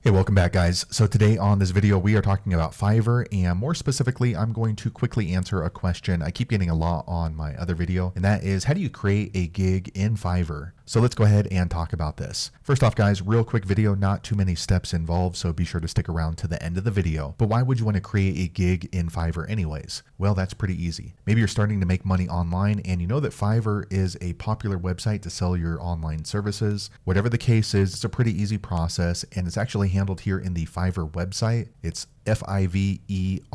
Hey, welcome back, guys. So today on this video, we are talking about Fiverr, and more specifically, I'm going to quickly answer a question I keep getting a lot on my other video, and that is, how do you create a gig in Fiverr? So let's go ahead and talk about this. First off, guys, real quick video, not too many steps involved, so be sure to stick around to the end of the video. But why would you want to create a gig in Fiverr anyways? Well, that's pretty easy. Maybe you're starting to make money online and you know that Fiverr is a popular website to sell your online services. Whatever the case is, it's a pretty easy process, and it's actually handled here in the Fiverr website. It's fiverr.com.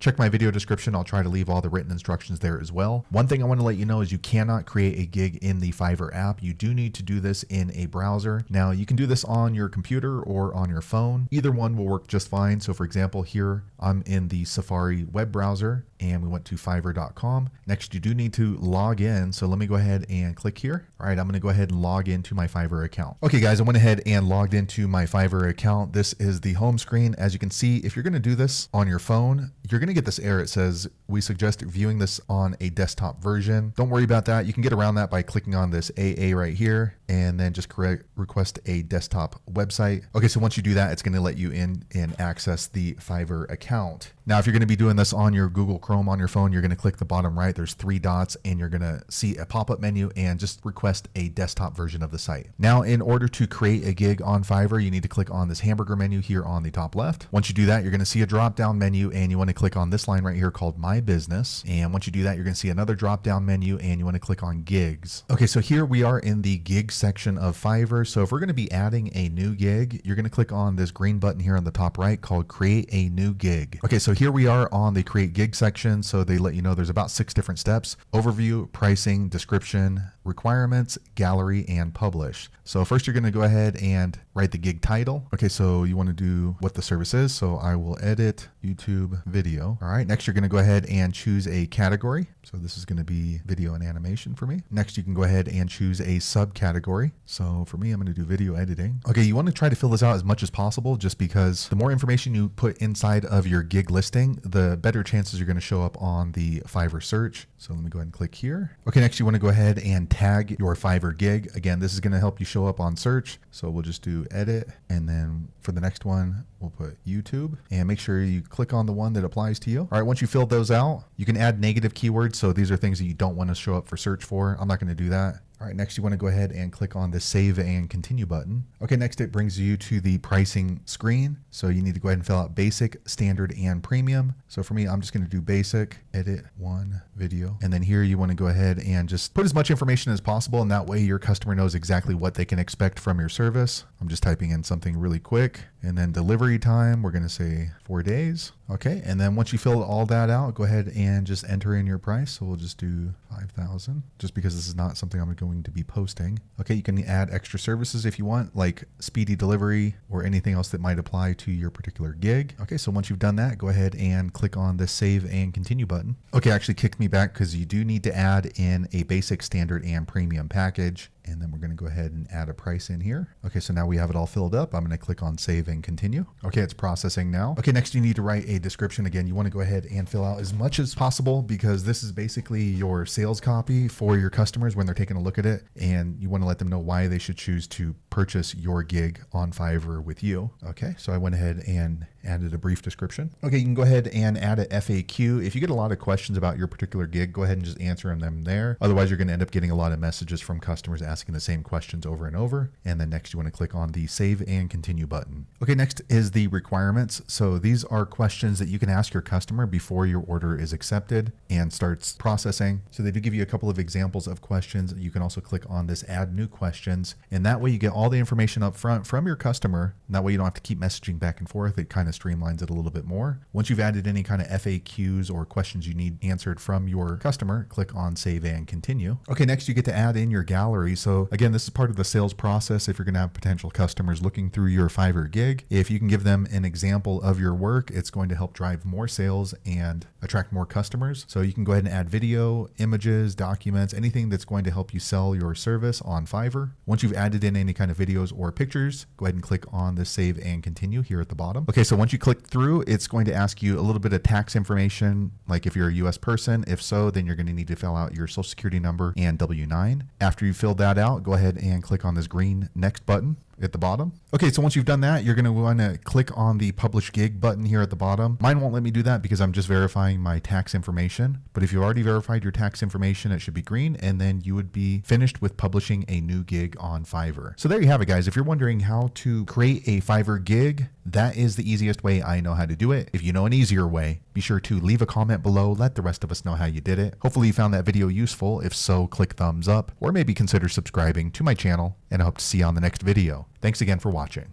Check my video description. I'll try to leave all the written instructions there as well. One thing I want to let you know is you cannot create a gig in the Fiverr app. You do need to do this in a browser. Now, you can do this on your computer or on your phone. Either one will work just fine. So for example, here I'm in the Safari web browser and we went to fiverr.com. Next, you do need to log in. So let me go ahead and click here. All right, I'm going to go ahead and log into my Fiverr account. Okay, guys, I went ahead and logged into my Fiverr account. This is the home screen. As you can see, if you're going to do this on your phone, you're going to get this error. It says, we suggest viewing this on a desktop version. Don't worry about that. You can get around that by clicking on this AA right here and then just request a desktop website. Okay, so once you do that, it's going to let you in and access the Fiverr account. Now, if you're going to be doing this on your Google Chrome on your phone, you're going to click the bottom right. There's three dots and you're going to see a pop-up menu and just request a desktop version of the site. Now, in order to create a gig on Fiverr, you need to click on this hamburger menu here on the top left. Once you do that, you're going to see a drop-down menu and you want to click on this line right here called My Business. And once you do that, you're going to see another drop-down menu and you want to click on Gigs. Okay, so here we are in the gig section of Fiverr. So if we're going to be adding a new gig, you're going to click on this green button here on the top right called Create a New Gig. Okay, so here we are on the Create Gig section. So they let you know there's about 6 different steps: overview, pricing, description, requirements, gallery, and publish. So first you're going to go ahead and write the gig title. Okay, so you want to do what the service is. So I will edit YouTube video. All right, next you're going to go ahead and choose a category. So this is going to be video and animation for me. Next, you can go ahead and choose a subcategory. So for me, I'm going to do video editing. Okay, you want to try to fill this out as much as possible, just because the more information you put inside of your gig listing, the better chances you're going to show up on the Fiverr search. So let me go ahead and click here. Okay, next you want to go ahead and tag your Fiverr gig. Again, this is going to help you show up on search. So we'll just do edit. And then for the next one, we'll put YouTube, and make sure you click on the one that applies to you. All right, once you fill those out, you can add negative keywords. So these are things that you don't want to show up for search for. I'm not going to do that. All right, next you want to go ahead and click on the Save and Continue button. Okay, next it brings you to the pricing screen. So you need to go ahead and fill out Basic, Standard, and Premium. So for me, I'm just going to do Basic, edit one video. And then here you want to go ahead and just put as much information as possible, and that way your customer knows exactly what they can expect from your service. I'm just typing in something really quick. And then delivery time, we're going to say 4 days. Okay, and then once you fill all that out, go ahead and just enter in your price. So we'll just do 5,000, just because this is not something I'm going to be posting. Okay, you can add extra services if you want, like speedy delivery or anything else that might apply to your particular gig. Okay, so once you've done that, go ahead and click on the Save and Continue button. Okay, actually kicked me back because you do need to add in a Basic, Standard, and Premium package. And then we're going to go ahead and add a price in here. Okay, so now we have it all filled up. I'm going to click on Save and Continue. Okay, it's processing now. Okay, next you need to write a description. Again, you want to go ahead and fill out as much as possible, because this is basically your sales copy for your customers when they're taking a look at it. And you want to let them know why they should choose to purchase your gig on Fiverr with you. Okay, so I went ahead and added a brief description. Okay, you can go ahead and add a FAQ. If you get a lot of questions about your particular gig, go ahead and just answer them there. Otherwise, you're going to end up getting a lot of messages from customers asking the same questions over and over. And then next you want to click on the Save and Continue button. Okay, next is the requirements. So these are questions that you can ask your customer before your order is accepted and starts processing. So they do give you a couple of examples of questions. You can also click on this Add New Questions, and that way you get all the information up front from your customer. And that way you don't have to keep messaging back and forth. It kind of streamlines it a little bit more. Once you've added any kind of FAQs or questions you need answered from your customer, click on Save and Continue. Okay, next you get to add in your gallery. So again, this is part of the sales process. If you're going to have potential customers looking through your Fiverr gig, if you can give them an example of your work, it's going to help drive more sales and attract more customers. So you can go ahead and add video, images, documents, anything that's going to help you sell your service on Fiverr. Once you've added in any kind of videos or pictures, go ahead and click on the Save and Continue here at the bottom. Okay, so once you click through, it's going to ask you a little bit of tax information, like if you're a US person. If so, then you're going to need to fill out your social security number and W-9. After you filled that out, go ahead and click on this green Next button. at the bottom. Okay, so once you've done that, you're going to want to click on the publish gig button here at the bottom. Mine won't let me do that because I'm just verifying my tax information. But if you've already verified your tax information, it should be green, and then you would be finished with publishing a new gig on Fiverr. So there you have it, guys. If you're wondering how to create a Fiverr gig, that is the easiest way I know how to do it. If you know an easier way, be sure to leave a comment below. Let the rest of us know how you did it. Hopefully you found that video useful. If so, click thumbs up or maybe consider subscribing to my channel, and I hope to see you on the next video. Thanks again for watching.